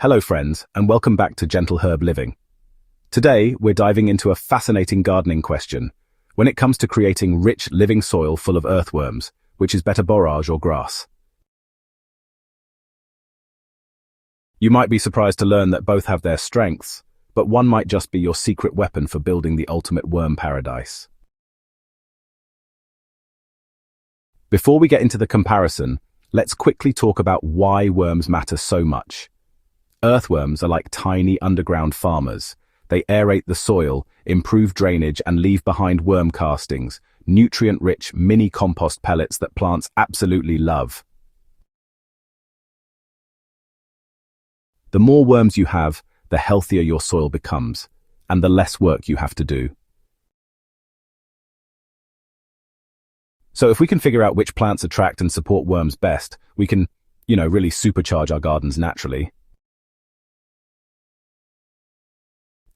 Hello friends, and welcome back to Gentle Herb Living. Today, we're diving into a fascinating gardening question. When it comes to creating rich, living soil full of earthworms, which is better, borage or grass? You might be surprised to learn that both have their strengths, but one might just be your secret weapon for building the ultimate worm paradise. Before we get into the comparison, let's quickly talk about why worms matter so much. Earthworms are like tiny underground farmers. They aerate the soil, improve drainage, and leave behind worm castings, nutrient-rich mini compost pellets that plants absolutely love. The more worms you have, the healthier your soil becomes, and the less work you have to do. So if we can figure out which plants attract and support worms best, we can, really supercharge our gardens naturally.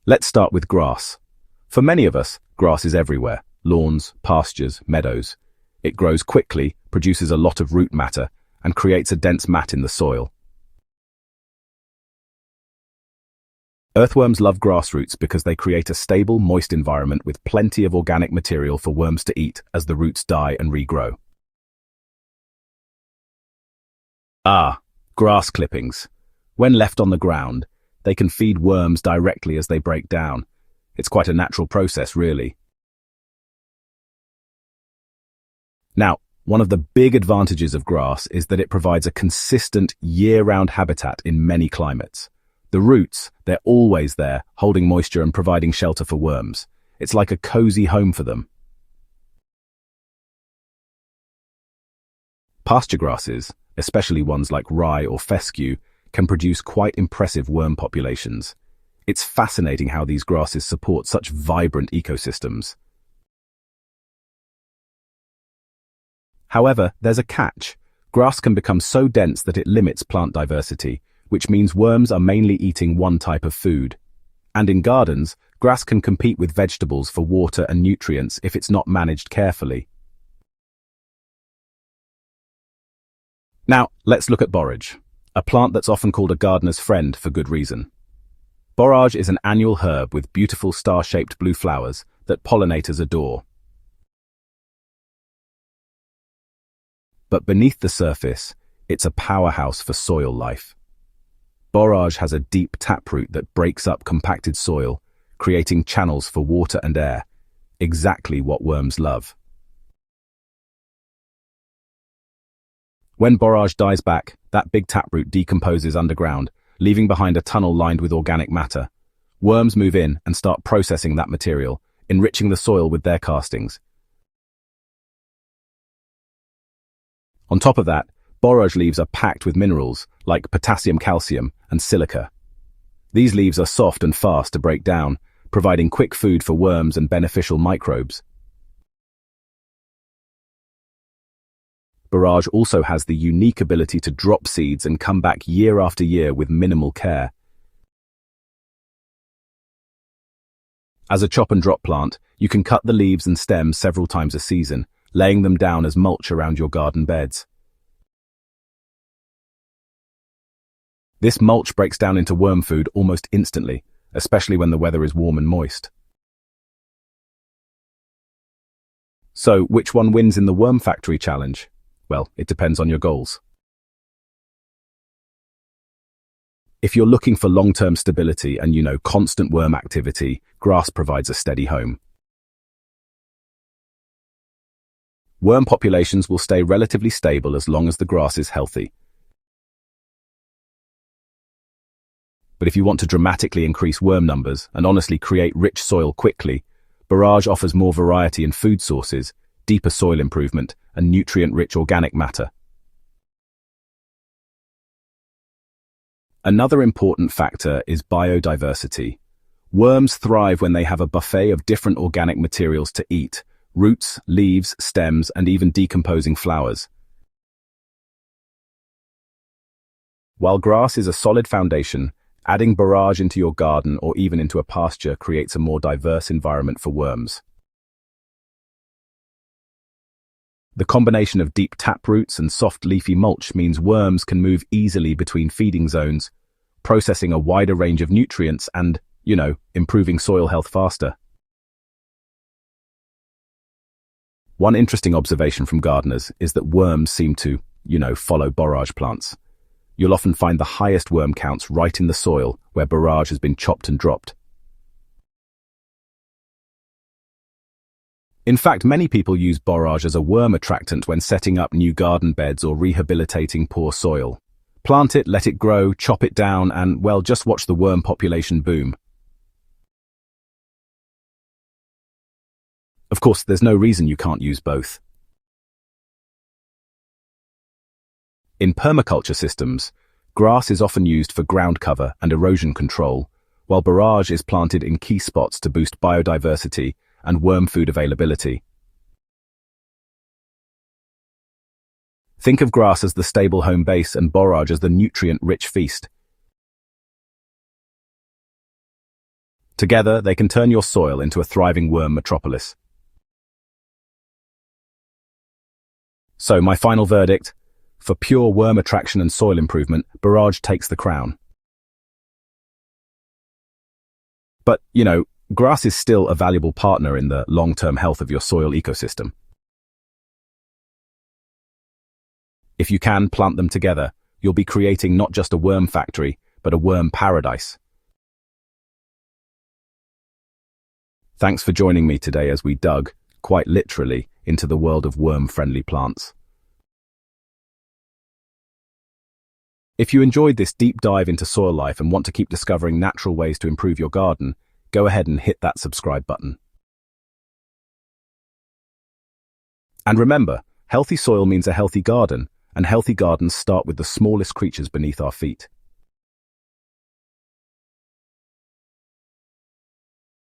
Let's start with grass. For many of us, grass is everywhere: lawns, pastures, meadows. It grows quickly, produces a lot of root matter, and creates a dense mat in the soil. Earthworms love grass roots because they create a stable, moist environment with plenty of organic material for worms to eat as the roots die and regrow. Grass clippings. When left on the ground, they can feed worms directly as they break down. It's quite a natural process, really. Now, one of the big advantages of grass is that it provides a consistent, year-round habitat in many climates. The roots, they're always there, holding moisture and providing shelter for worms. It's like a cozy home for them. Pasture grasses, especially ones like rye or fescue, can produce quite impressive worm populations. It's fascinating how these grasses support such vibrant ecosystems. However, there's a catch. Grass can become so dense that it limits plant diversity, which means worms are mainly eating one type of food. And in gardens, grass can compete with vegetables for water and nutrients if it's not managed carefully. Now, let's look at borage, a plant that's often called a gardener's friend for good reason. Borage is an annual herb with beautiful star-shaped blue flowers that pollinators adore. But beneath the surface, it's a powerhouse for soil life. Borage has a deep taproot that breaks up compacted soil, creating channels for water and air, exactly what worms love. When borage dies back, that big taproot decomposes underground, leaving behind a tunnel lined with organic matter. Worms move in and start processing that material, enriching the soil with their castings. On top of that, borage leaves are packed with minerals like potassium, calcium, and silica. These leaves are soft and fast to break down, providing quick food for worms and beneficial microbes. Borage also has the unique ability to drop seeds and come back year after year with minimal care. As a chop-and-drop plant, you can cut the leaves and stems several times a season, laying them down as mulch around your garden beds. This mulch breaks down into worm food almost instantly, especially when the weather is warm and moist. So, which one wins in the Worm Factory challenge? Well, it depends on your goals. If you're looking for long-term stability and, constant worm activity, grass provides a steady home. Worm populations will stay relatively stable as long as the grass is healthy. But if you want to dramatically increase worm numbers and honestly create rich soil quickly, borage offers more variety in food sources, deeper soil improvement, and nutrient-rich organic matter. Another important factor is biodiversity. Worms thrive when they have a buffet of different organic materials to eat: roots, leaves, stems, and even decomposing flowers. While grass is a solid foundation, adding borage into your garden or even into a pasture creates a more diverse environment for worms. The combination of deep taproots and soft leafy mulch means worms can move easily between feeding zones, processing a wider range of nutrients and, improving soil health faster. One interesting observation from gardeners is that worms seem to, follow borage plants. You'll often find the highest worm counts right in the soil where borage has been chopped and dropped. In fact, many people use borage as a worm attractant when setting up new garden beds or rehabilitating poor soil. Plant it, let it grow, chop it down, and, well, just watch the worm population boom. Of course, there's no reason you can't use both. In permaculture systems, grass is often used for ground cover and erosion control, while borage is planted in key spots to boost biodiversity and worm food availability. Think of grass as the stable home base and borage as the nutrient-rich feast. Together, they can turn your soil into a thriving worm metropolis. So, my final verdict: for pure worm attraction and soil improvement, borage takes the crown. But, grass is still a valuable partner in the long-term health of your soil ecosystem. If you can plant them together, you'll be creating not just a worm factory, but a worm paradise. Thanks for joining me today as we dug, quite literally, into the world of worm-friendly plants. If you enjoyed this deep dive into soil life and want to keep discovering natural ways to improve your garden, go ahead and hit that subscribe button. And remember, healthy soil means a healthy garden, and healthy gardens start with the smallest creatures beneath our feet.